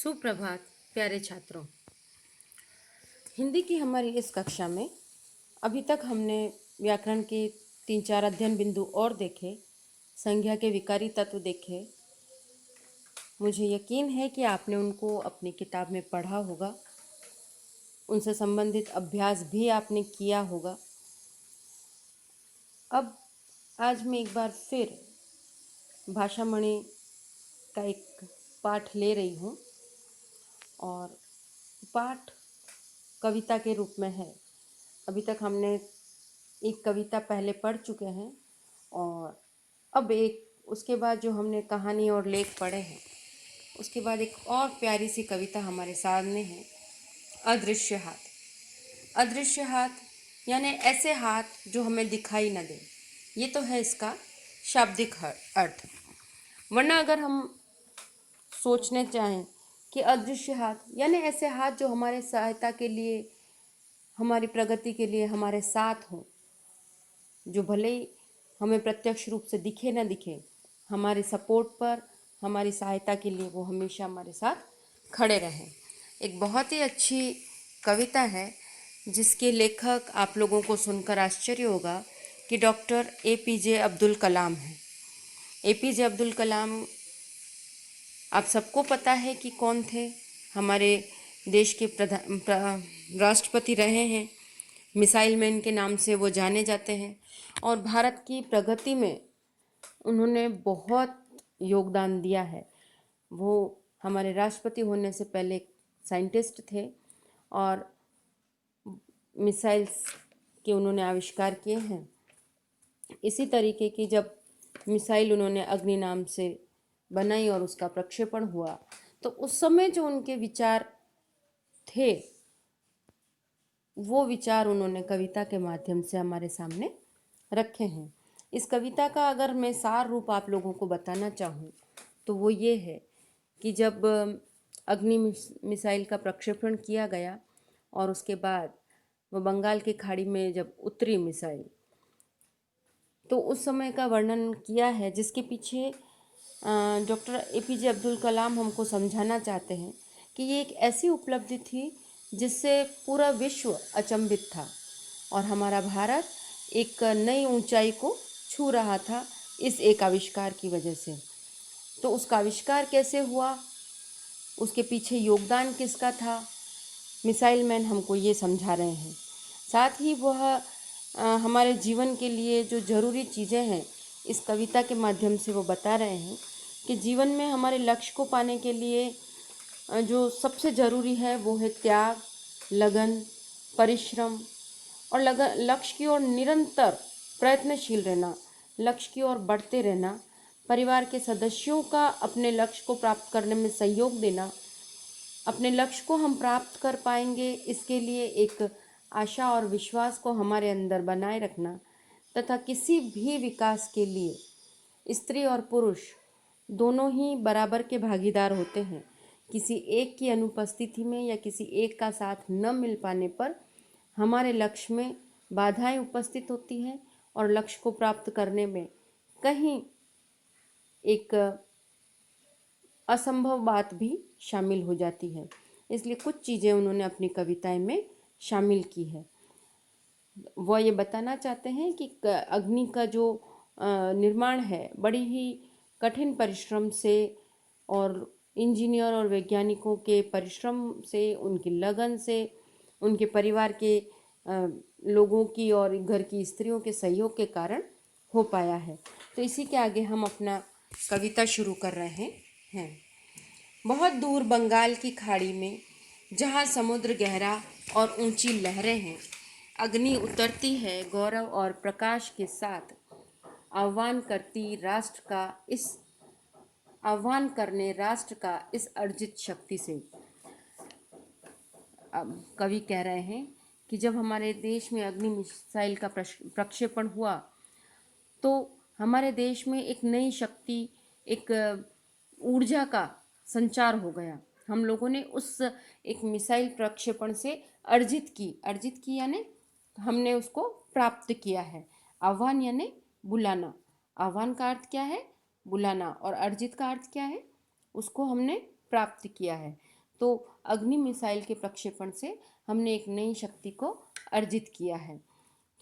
सुप्रभात प्यारे छात्रों। हिंदी की हमारी इस कक्षा में अभी तक हमने व्याकरण के 3-4 अध्ययन बिंदु और देखे, संज्ञा के विकारी तत्व देखे। मुझे यकीन है कि आपने उनको अपनी किताब में पढ़ा होगा, उनसे संबंधित अभ्यास भी आपने किया होगा। अब आज मैं एक बार फिर भाषामणि का एक पाठ ले रही हूँ और पाठ कविता के रूप में है। अभी तक हमने एक कविता पहले पढ़ चुके हैं और अब एक उसके बाद जो हमने कहानी और लेख पढ़े हैं, उसके बाद एक और प्यारी सी कविता हमारे सामने है, अदृश्य हाथ। अदृश्य हाथ यानी ऐसे हाथ जो हमें दिखाई न दे, ये तो है इसका शाब्दिक अर्थ। वरना अगर हम सोचने चाहें कि अदृश्य हाथ यानी ऐसे हाथ जो हमारे सहायता के लिए, हमारी प्रगति के लिए हमारे साथ हों, जो भले ही हमें प्रत्यक्ष रूप से दिखे न दिखे, हमारे सपोर्ट पर, हमारी सहायता के लिए वो हमेशा हमारे साथ खड़े रहें। एक बहुत ही अच्छी कविता है जिसके लेखक आप लोगों को सुनकर आश्चर्य होगा कि डॉक्टर APJ अब्दुल कलाम हैं। APJ अब्दुल कलाम आप सबको पता है कि कौन थे। हमारे देश के राष्ट्रपति रहे हैं, मिसाइल मैन के नाम से वो जाने जाते हैं और भारत की प्रगति में उन्होंने बहुत योगदान दिया है। वो हमारे राष्ट्रपति होने से पहले एक साइंटिस्ट थे और मिसाइल्स के उन्होंने आविष्कार किए हैं। इसी तरीके की जब मिसाइल उन्होंने अग्नि नाम से बनाई और उसका प्रक्षेपण हुआ, तो उस समय जो उनके विचार थे, वो विचार उन्होंने कविता के माध्यम से हमारे सामने रखे हैं। इस कविता का अगर मैं सार रूप आप लोगों को बताना चाहूँ तो वो ये है कि जब अग्नि मिसाइल का प्रक्षेपण किया गया और उसके बाद वो बंगाल की खाड़ी में जब उतरी मिसाइल, तो उस समय का वर्णन किया है जिसके पीछे डॉक्टर APJ अब्दुल कलाम हमको समझाना चाहते हैं कि ये एक ऐसी उपलब्धि थी जिससे पूरा विश्व अचंभित था और हमारा भारत एक नई ऊंचाई को छू रहा था इस एक आविष्कार की वजह से। तो उसका आविष्कार कैसे हुआ, उसके पीछे योगदान किसका था, मिसाइल मैन हमको ये समझा रहे हैं। साथ ही वह हमारे जीवन के लिए जो ज़रूरी चीज़ें हैं, इस कविता के माध्यम से वो बता रहे हैं कि जीवन में हमारे लक्ष्य को पाने के लिए जो सबसे ज़रूरी है वो है त्याग, लगन, परिश्रम और लक्ष्य की ओर निरंतर प्रयत्नशील रहना, लक्ष्य की ओर बढ़ते रहना, परिवार के सदस्यों का अपने लक्ष्य को प्राप्त करने में सहयोग देना। अपने लक्ष्य को हम प्राप्त कर पाएंगे, इसके लिए एक आशा और विश्वास को हमारे अंदर बनाए रखना तथा किसी भी विकास के लिए स्त्री और पुरुष दोनों ही बराबर के भागीदार होते हैं। किसी एक की अनुपस्थिति में या किसी एक का साथ न मिल पाने पर हमारे लक्ष्य में बाधाएं उपस्थित होती हैं और लक्ष्य को प्राप्त करने में कहीं एक असंभव बात भी शामिल हो जाती है। इसलिए कुछ चीज़ें उन्होंने अपनी कविताएं में शामिल की है। वह ये बताना चाहते हैं कि अग्नि का जो निर्माण है बड़ी ही कठिन परिश्रम से और इंजीनियर और वैज्ञानिकों के परिश्रम से, उनकी लगन से, उनके परिवार के लोगों की और घर की स्त्रियों के सहयोग के कारण हो पाया है। तो इसी के आगे हम अपना कविता शुरू कर रहे हैं। बहुत दूर बंगाल की खाड़ी में, जहाँ समुद्र गहरा और ऊंची लहरें हैं, अग्नि उतरती है गौरव और प्रकाश के साथ, आह्वान करने राष्ट्र का इस अर्जित शक्ति से। अब कवि कह रहे हैं कि जब हमारे देश में अग्नि मिसाइल का प्रक्षेपण हुआ तो हमारे देश में एक नई शक्ति, एक ऊर्जा का संचार हो गया। हम लोगों ने उस एक मिसाइल प्रक्षेपण से अर्जित की यानी हमने उसको प्राप्त किया है। आह्वान यानी बुलाना, आह्वान का अर्थ क्या है? बुलाना। और अर्जित का अर्थ क्या है? उसको हमने प्राप्त किया है। तो अग्नि मिसाइल के प्रक्षेपण से हमने एक नई शक्ति को अर्जित किया है।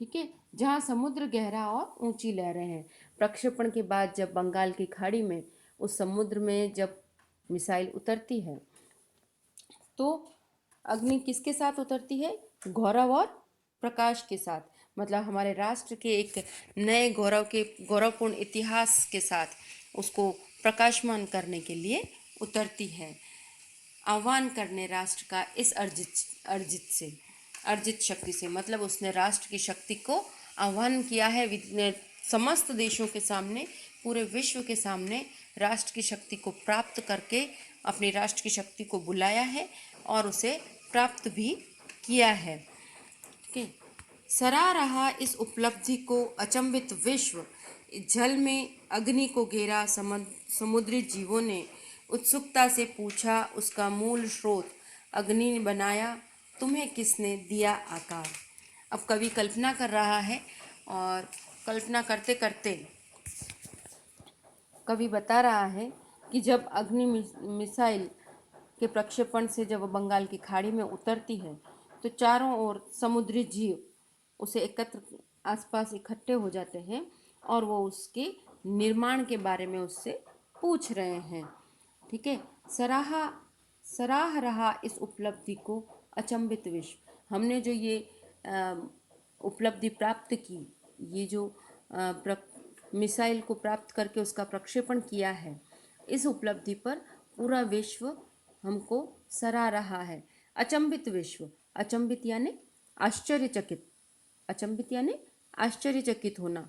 ठीक है, जहाँ समुद्र गहरा और ऊंची लहरें हैं। प्रक्षेपण के बाद जब बंगाल की खाड़ी में उस समुद्र में जब मिसाइल उतरती है तो अग्नि किसके साथ उतरती है? गौरव और प्रकाश के साथ, मतलब हमारे राष्ट्र के एक नए गौरवपूर्ण इतिहास के साथ उसको प्रकाशमान करने के लिए उतरती है। आह्वान करने राष्ट्र का इस अर्जित शक्ति से, मतलब उसने राष्ट्र की शक्ति को आह्वान किया है समस्त देशों के सामने, पूरे विश्व के सामने राष्ट्र की शक्ति को प्राप्त करके अपनी राष्ट्र की शक्ति को बुलाया है और उसे प्राप्त भी किया है। ठीक है, सराह रहा इस उपलब्धि को अचंभित विश्व। जल में अग्नि को घेरा समुद्री जीवों ने उत्सुकता से पूछा उसका मूल स्रोत। अग्नि ने बनाया, तुम्हें किसने दिया आकार। अब कवि कल्पना कर रहा है और कल्पना करते करते कवि बता रहा है कि जब अग्नि मिसाइल के प्रक्षेपण से जब वह बंगाल की खाड़ी में उतरती है तो चारों ओर समुद्री जीव उसे एकत्र आसपास इकट्ठे हो जाते हैं और वो उसके निर्माण के बारे में उससे पूछ रहे हैं। ठीक है, सराह रहा इस उपलब्धि को अचंभित विश्व। हमने जो ये उपलब्धि प्राप्त की, ये जो मिसाइल को प्राप्त करके उसका प्रक्षेपण किया है, इस उपलब्धि पर पूरा विश्व हमको सराह रहा है। अचंभित विश्व, अचंभित यानी आश्चर्यचकित, अचंभित यानी आश्चर्यचकित होना।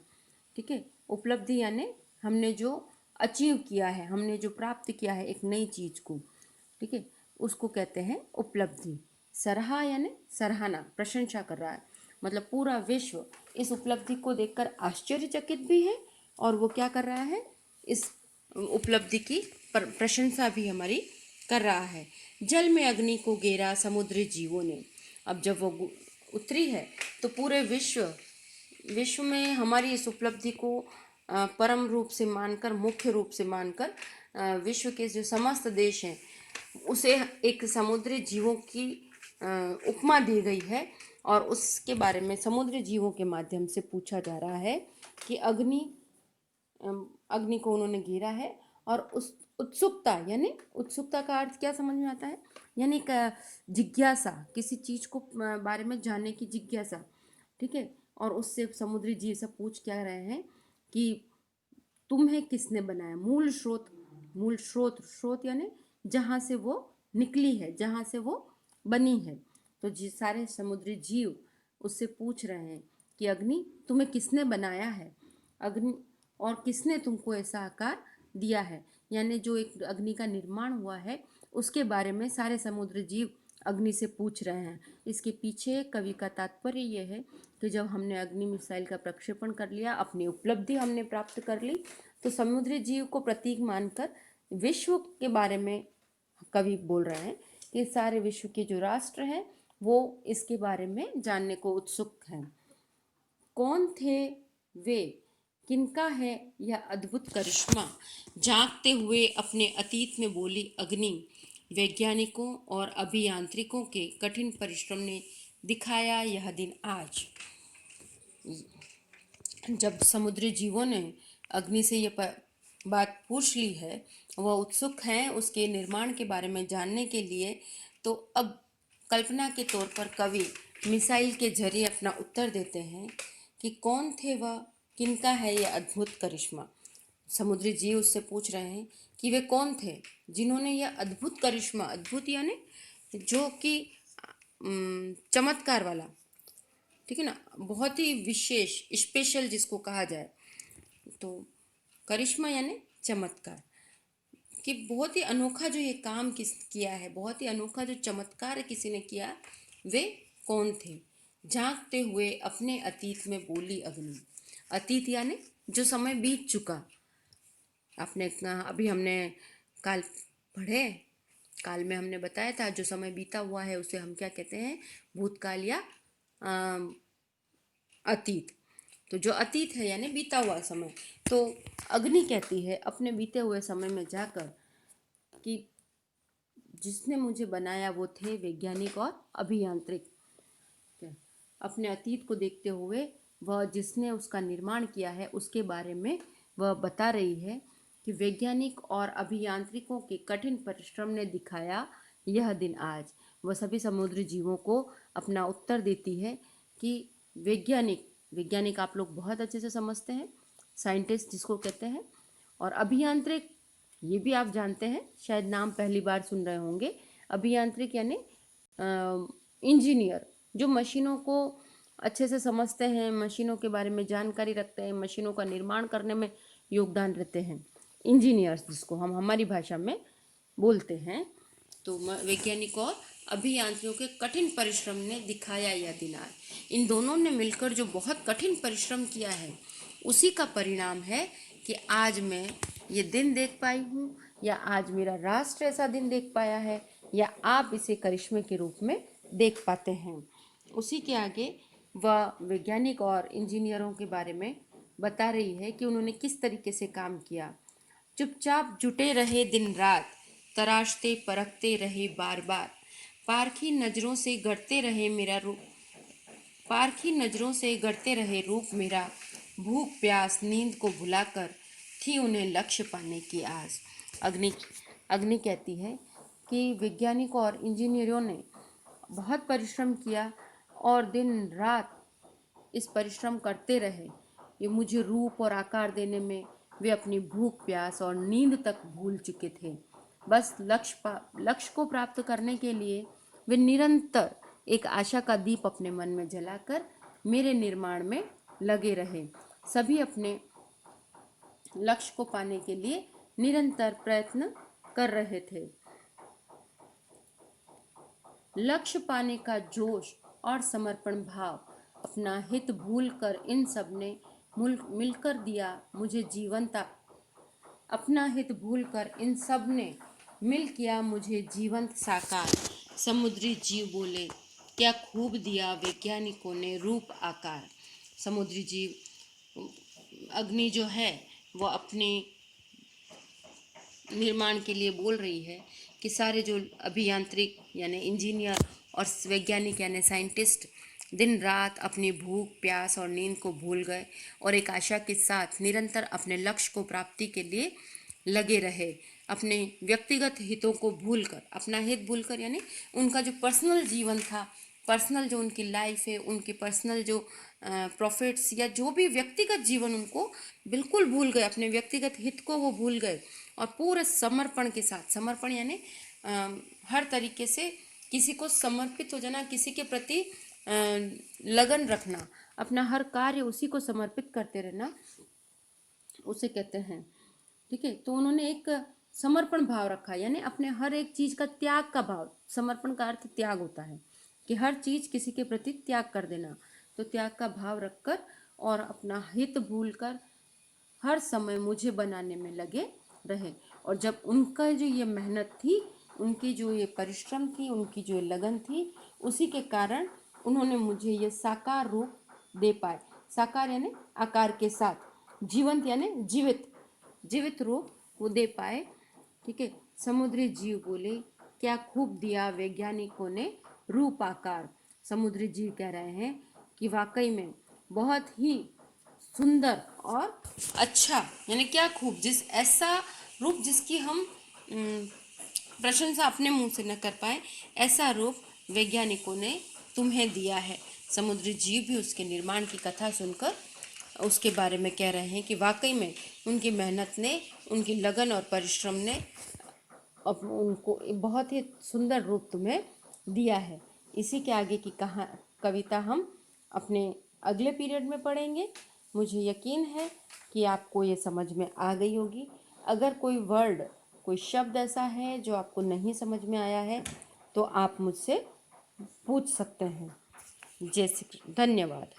ठीक है, उपलब्धि यानी हमने जो अचीव किया है, हमने जो प्राप्त किया है एक नई चीज को, ठीक है, उसको कहते हैं उपलब्धि। सराहा यानी सराहना, प्रशंसा कर रहा है, मतलब पूरा विश्व इस उपलब्धि को देखकर आश्चर्यचकित भी है और वो क्या कर रहा है, इस उपलब्धि की प्रशंसा भी हमारी कर रहा है। जल में अग्नि को घेरा समुद्री जीवों ने। अब जब वो उतरी है तो पूरे विश्व में हमारी इस उपलब्धि को परम रूप से मानकर, मुख्य रूप से मानकर विश्व के जो समस्त देश हैं उसे एक समुद्री जीवों की उपमा दी गई है और उसके बारे में समुद्री जीवों के माध्यम से पूछा जा रहा है कि अग्नि को उन्होंने घेरा है और उस उत्सुकता, यानी उत्सुकता का अर्थ क्या समझ में आता है, यानी एक जिज्ञासा, किसी चीज को बारे में जानने की जिज्ञासा। ठीक है, और उससे समुद्री जीव से पूछ क्या रहे हैं कि तुम्हें किसने बनाया। स्रोत यानी जहाँ से वो निकली है, जहाँ से वो बनी है। तो जी सारे समुद्री जीव उससे पूछ रहे हैं कि अग्नि तुम्हें किसने बनाया है, अग्नि, और किसने तुमको ऐसा आकार दिया है। यानी जो एक अग्नि का निर्माण हुआ है उसके बारे में सारे समुद्री जीव अग्नि से पूछ रहे हैं। इसके पीछे कवि का तात्पर्य यह है कि जब हमने अग्नि मिसाइल का प्रक्षेपण कर लिया, अपनी उपलब्धि हमने प्राप्त कर ली, तो समुद्री जीव को प्रतीक मानकर विश्व के बारे में कवि बोल रहे हैं कि सारे विश्व के जो राष्ट्र हैं वो इसके बारे में जानने को उत्सुक हैं। कौन थे वे, किनका है यह अद्भुत करिश्मा, जागते हुए अपने अतीत में बोली अग्नि। वैज्ञानिकों और अभियांत्रिकों के कठिन परिश्रम ने दिखाया यह दिन आज। जब समुद्री जीवों ने अग्नि से ये बात पूछ ली है, वह उत्सुक हैं उसके निर्माण के बारे में जानने के लिए, तो अब कल्पना के तौर पर कवि मिसाइल के जरिए अपना उत्तर देते हैं कि कौन थे वह, किनका है यह अद्भुत करिश्मा। समुद्री जीव उससे पूछ रहे हैं कि वे कौन थे जिन्होंने यह अद्भुत करिश्मा, अद्भुत यानी जो कि चमत्कार वाला, ठीक है ना, बहुत ही विशेष, स्पेशल जिसको कहा जाए, तो करिश्मा यानी चमत्कार, कि बहुत ही अनोखा जो ये काम किया है, बहुत ही अनोखा जो चमत्कार किसी ने किया, वे कौन थे। झांकते हुए अपने अतीत में बोली अग्नि। अतीत यानी जो समय बीत चुका। आपने अभी हमने काल पढ़े, काल में हमने बताया था जो समय बीता हुआ है उसे हम क्या कहते हैं, भूतकाल या अतीत। तो जो अतीत है यानी बीता हुआ समय, तो अग्नि कहती है अपने बीते हुए समय में जाकर कि जिसने मुझे बनाया वो थे वैज्ञानिक और अभियांत्रिक। अपने अतीत को देखते हुए वह जिसने उसका निर्माण किया है उसके बारे में वह बता रही है कि वैज्ञानिक और अभियांत्रिकों के कठिन परिश्रम ने दिखाया यह दिन आज। वह सभी समुद्री जीवों को अपना उत्तर देती है कि वैज्ञानिक वैज्ञानिक आप लोग बहुत अच्छे से समझते हैं, साइंटिस्ट जिसको कहते हैं, और अभियांत्रिक ये भी आप जानते हैं, शायद नाम पहली बार सुन रहे होंगे। अभियांत्रिक यानी इंजीनियर, जो मशीनों को अच्छे से समझते हैं, मशीनों के बारे में जानकारी रखते हैं, मशीनों का निर्माण करने में योगदान रहते हैं, इंजीनियर्स जिसको हम हमारी भाषा में बोलते हैं। तो वैज्ञानिक और अभियांत्रिकों के कठिन परिश्रम ने दिखाया यह दिन आज। इन दोनों ने मिलकर जो बहुत कठिन परिश्रम किया है उसी का परिणाम है कि आज मैं ये दिन देख पाई हूँ, या आज मेरा राष्ट्र ऐसा दिन देख पाया है, या आप इसे करिश्मे के रूप में देख पाते हैं। उसी के आगे वह वैज्ञानिक और इंजीनियरों के बारे में बता रही है कि उन्होंने किस तरीके से काम किया। चुपचाप जुटे रहे दिन रात, तराशते परखते रहे बार बार, पारखी नजरों से गढ़ते रहे मेरा रूप, पारखी नजरों से गढ़ते रहे रूप मेरा, भूख प्यास नींद को भुलाकर थी उन्हें लक्ष्य पाने की आस। अग्नि कहती है कि वैज्ञानिकों और इंजीनियरों ने बहुत परिश्रम किया और दिन रात इस परिश्रम करते रहे। ये मुझे रूप और आकार देने में वे अपनी भूख प्यास और नींद तक भूल चुके थे। बस लक्ष्य को प्राप्त करने के लिए वे निरंतर एक आशा का दीप अपने मन में जलाकर मेरे निर्माण में लगे रहे। सभी अपने लक्ष्य को पाने के लिए निरंतर प्रयत्न कर रहे थे। लक्ष्य पाने का जोश और समर्पण भाव, अपना हित भूलकर इन सब ने मिलकर दिया मुझे जीवंता, अपना हित भूलकर इन सब ने मिल किया मुझे जीवंत साकार। समुद्री जीव बोले क्या खूब दिया वैज्ञानिकों ने रूप आकार। समुद्री जीव, अग्नि जो है वो अपने निर्माण के लिए बोल रही है कि सारे जो अभियांत्रिक यानी इंजीनियर और वैज्ञानिक यानी साइंटिस्ट दिन रात अपनी भूख प्यास और नींद को भूल गए और एक आशा के साथ निरंतर अपने लक्ष्य को प्राप्ति के लिए लगे रहे। अपने व्यक्तिगत हितों को भूलकर, अपना हित भूलकर यानी उनका जो पर्सनल जीवन था, पर्सनल जो उनकी लाइफ है, उनके पर्सनल जो प्रॉफिट्स या जो भी व्यक्तिगत जीवन उनको बिल्कुल भूल गए, अपने व्यक्तिगत हित को वो भूल गए और पूरे समर्पण के साथ, समर्पण यानी हर तरीके से किसी को समर्पित हो जाना, किसी के प्रति लगन रखना, अपना हर कार्य उसी को समर्पित करते रहना, उसे कहते हैं। ठीक है, तो उन्होंने एक समर्पण भाव रखा, यानी अपने हर एक चीज का त्याग का भाव। समर्पण का अर्थ त्याग होता है कि हर चीज किसी के प्रति त्याग कर देना। तो त्याग का भाव रखकर और अपना हित भूलकर हर समय मुझे बनाने में लगे रहे। और जब उनका जो ये मेहनत थी, उनकी जो ये परिश्रम थी, उनकी जो लगन थी, उसी के कारण उन्होंने मुझे ये साकार रूप दे पाए। साकार यानी आकार के साथ, जीवंत यानी जीवित रूप वो दे पाए। ठीक है, समुद्री जीव बोले क्या खूब दिया वैज्ञानिकों ने रूप आकार। समुद्री जीव कह रहे हैं कि वाकई में बहुत ही सुंदर और अच्छा, यानी क्या खूब, जिस ऐसा रूप जिसकी हम प्रशंसा अपने मुंह से न कर पाए, ऐसा रूप वैज्ञानिकों ने तुम्हें दिया है। समुद्री जीव भी उसके निर्माण की कथा सुनकर उसके बारे में कह रहे हैं कि वाकई में उनकी मेहनत ने, उनकी लगन और परिश्रम ने उनको बहुत ही सुंदर रूप तुम्हें दिया है। इसी के आगे की कविता हम अपने अगले पीरियड में पढ़ेंगे। मुझे यकीन है कि आपको ये समझ में आ गई होगी। अगर कोई वर्ड, कोई शब्द ऐसा है जो आपको नहीं समझ में आया है तो आप मुझसे पूछ सकते हैं। जय श्री कृष्ण। धन्यवाद।